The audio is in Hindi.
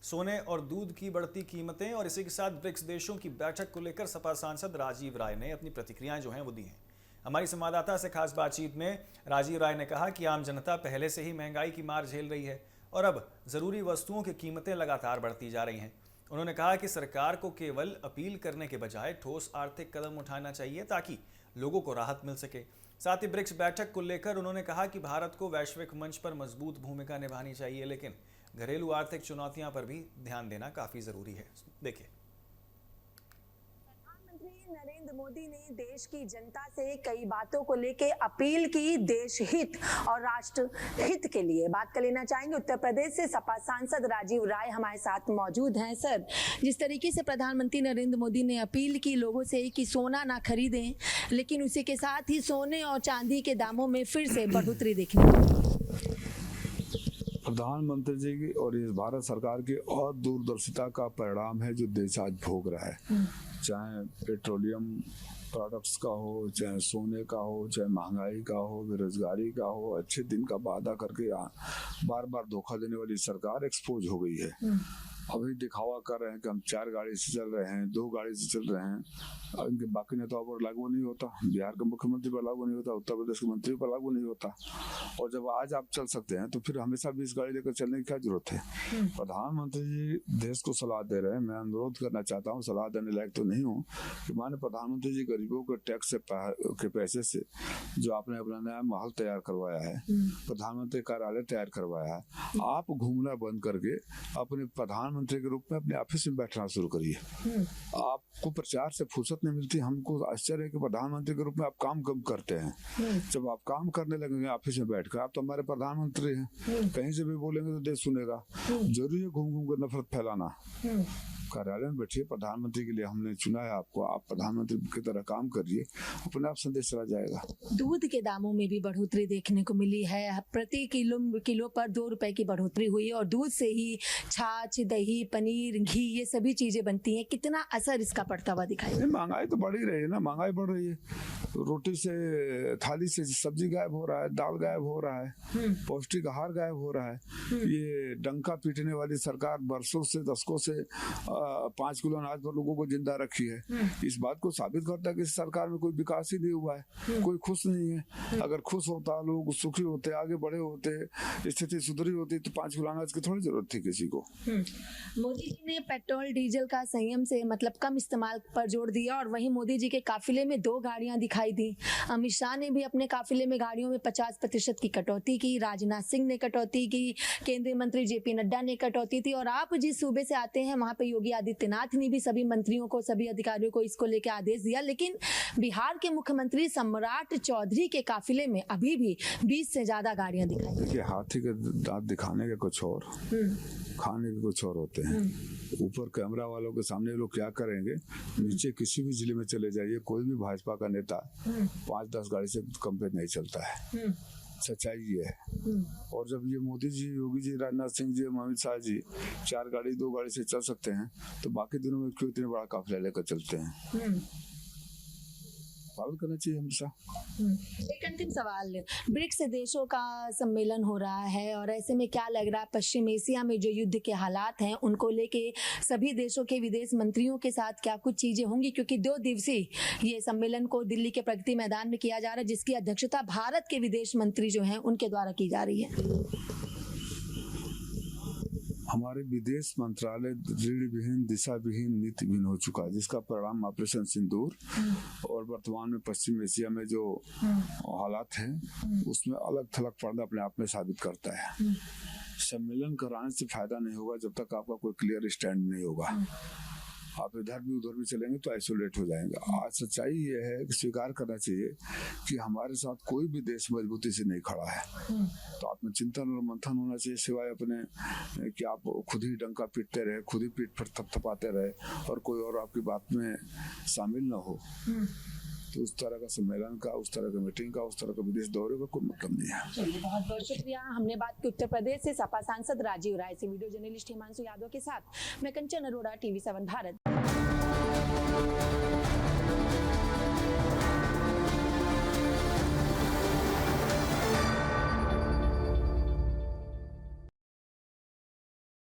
सोने और दूध की बढ़ती कीमतें और इसी के साथ ब्रिक्स देशों की बैठक को लेकर सपा सांसद राजीव राय ने अपनी प्रतिक्रियाएं जो हैं वो दी हैं। हमारी संवाददाता से खास बातचीत में राजीव राय ने कहा कि आम जनता पहले से ही महंगाई की मार झेल रही है और अब जरूरी वस्तुओं की कीमतें लगातार बढ़ती जा रही हैं। उन्होंने कहा कि सरकार को केवल अपील करने के बजाय ठोस आर्थिक कदम उठाना चाहिए ताकि लोगों को राहत मिल सके। साथ ही ब्रिक्स बैठक को लेकर उन्होंने कहा कि भारत को वैश्विक मंच पर मजबूत भूमिका निभानी चाहिए, लेकिन घरेलू आर्थिक चुनौतियों पर भी ध्यान देना काफी जरूरी है। देखिए, प्रधानमंत्री नरेंद्र मोदी ने देश की जनता से कई बातों को लेकर अपील की, देश हित और राष्ट्र हित के लिए बात कर लेना चाहेंगे। उत्तर प्रदेश से सपा सांसद राजीव राय हमारे साथ मौजूद हैं। सर, जिस तरीके से प्रधानमंत्री नरेंद्र मोदी ने अपील की लोगों से कि सोना ना खरीदें, लेकिन उसी के साथ ही सोने और चांदी के दामों में फिर से बढ़ोतरी देखने प्रधानमंत्री जी की और इस भारत सरकार की और दूरदर्शिता का परिणाम है जो देश आज भोग रहा है। चाहे पेट्रोलियम प्रोडक्ट्स का हो, चाहे सोने का हो, चाहे महंगाई का हो, बेरोजगारी का हो, अच्छे दिन का वादा करके बार बार धोखा देने वाली सरकार एक्सपोज हो गई है। अभी दिखावा कर रहे हैं कि हम 4 गाड़ी से चल रहे हैं, 2 गाड़ी से चल रहे हैं, और इनके बाकी नेताओं पर लागू नहीं होता, बिहार के मुख्यमंत्री पर लागू नहीं होता, उत्तर प्रदेश के मंत्री पर लागू नहीं होता। और जब आज आप चल सकते हैं तो फिर हमेशा 20 गाड़ी लेकर चलने की क्या जरूरत है। प्रधानमंत्री जी देश को सलाह दे रहे हैं। मैं अनुरोध करना चाहता हूँ, सलाह देने लायक तो नहीं हूँ, कि माननीय प्रधानमंत्री जी गरीबों के टैक्स के पैसे से जो आपने अपना नया महल तैयार करवाया है, प्रधानमंत्री कार्यालय तैयार करवाया है, आप घूमना बंद करके अपने प्रधानमंत्री के रूप में अपने ऑफिस में बैठना शुरू करिए। आपको प्रचार से फुर्सत नहीं मिलती। हमको आश्चर्य है कि प्रधानमंत्री के रूप में आप काम कम करते हैं। जब आप काम करने लगेंगे ऑफिस में बैठकर, आप तो हमारे प्रधानमंत्री हैं, कहीं से भी बोलेंगे तो देश सुनेगा। जरूरी है घूम घूम कर नफरत फैलाना। कार्यालय में बैठिए, प्रधानमंत्री के लिए हमने चुना है आपको, आप प्रधानमंत्री की तरह काम करिए, अपने आप संदेश चला जाएगा। दूध के दामों में भी बढ़ोतरी देखने को मिली है। प्रति किलो पर 2 रुपए की बढ़ोतरी हुई और दूध से ही छाछ, दही, पनीर, घी ये सभी चीजें बनती हैं। कितना असर इसका पड़ता हुआ दिखाई? महंगाई तो बढ़ ही रही है ना, महंगाई बढ़ रही है। रोटी से, थाली से सब्जी गायब हो रहा है, दाल गायब हो रहा है, पौष्टिक आहार गायब हो रहा है। ये डंका पीटने वाली सरकार बरसों से, दशकों से 5 किलो अनाज पर लोगों को जिंदा रखी है। इस बात को साबित करता है कि इस सरकार में कोई विकास ही नहीं हुआ है, कोई खुश नहीं है। अगर खुश होता, लोग सुखी होते, आगे बढ़े होते, स्थिति सुधरी होती तो 5 किलो अनाज की थोड़ी जरूरत थी किसी को। मोदी जी ने पेट्रोल डीजल का संयम से मतलब कम इस्तेमाल पर जोर दिया और वहीं मोदी जी के काफिले में 2 गाड़ियां दिखाई दी। अमित शाह ने भी अपने काफिले में गाड़ियों में 50% की कटौती की, राजनाथ सिंह ने कटौती की, केंद्रीय मंत्री जेपी नड्डा ने कटौती की। और आप जिस सूबे से आते हैं वहां पे योगी आदित्यनाथ ने भी सभी मंत्रियों को, सभी अधिकारियों को इसको लेकर आदेश दिया। लेकिन बिहार के मुख्यमंत्री सम्राट चौधरी के काफिले में अभी भी 20 से ज्यादा गाड़ियां दिखाई। देखिए, हाथी के दांत दिखाने के कुछ और, खाने के कुछ और होते हैं। ऊपर कैमरा वालों के सामने लोग क्या करेंगे, नीचे किसी भी जिले में चले जाइए, कोई भी भाजपा का नेता 5-10 गाड़ी से कम पे नहीं चलता है। सच्चाई ये है। और जब ये मोदी जी, योगी जी, राजनाथ सिंह जी, अमित शाह जी 4 गाड़ी 2 गाड़ी से चल सकते हैं तो बाकी दिनों में क्यों इतने बड़ा काफिला लेकर चलते हैं? पालन करना चाहिए हमेशा। एक अंतिम सवाल, ब्रिक्स देशों का सम्मेलन हो रहा है और ऐसे में क्या लग रहा है पश्चिम एशिया में जो युद्ध के हालात हैं उनको लेके सभी देशों के विदेश मंत्रियों के साथ क्या कुछ चीजें होंगी? क्योंकि 2 दिवसीय ये सम्मेलन को दिल्ली के प्रगति मैदान में किया जा रहा है, जिसकी अध्यक्षता भारत के विदेश मंत्री जो हैं उनके द्वारा की जा रही है। हमारे विदेश मंत्रालय ऋण विहीन, दिशा विहीन, नीति विहीन हो चुका है, जिसका परिणाम ऑपरेशन सिंदूर और वर्तमान में पश्चिम एशिया में जो हालात हैं उसमें अलग थलग पड़ना अपने आप में साबित करता है। सम्मेलन कराने से फायदा नहीं होगा जब तक आपका कोई क्लियर स्टैंड नहीं होगा। आप इधर भी उधर भी चलेंगे तो आइसोलेट हो जाएंगे। आज सच्चाई ये है कि स्वीकार करना चाहिए कि हमारे साथ कोई भी देश मजबूती से नहीं खड़ा है। तो आत्मचिंतन और मंथन होना चाहिए, सिवाय अपने कि आप खुद ही डंका पीटते रहे, खुद ही पीठ पर थपथपाते रहे और कोई और आपकी बात में शामिल न हो। तो उस तरह का सम्मेलन का, उस तरह का मीटिंग का, उस तरह का विदेश दौरे का कोई मतलब नहीं है। चलिए, बहुत बहुत शुक्रिया। हमने बात की उत्तर प्रदेश से सपा सांसद राजीव राय से। वीडियो जर्नलिस्ट हिमांशु यादव के साथ मैं कंचन अरोड़ा, TV7 भारत।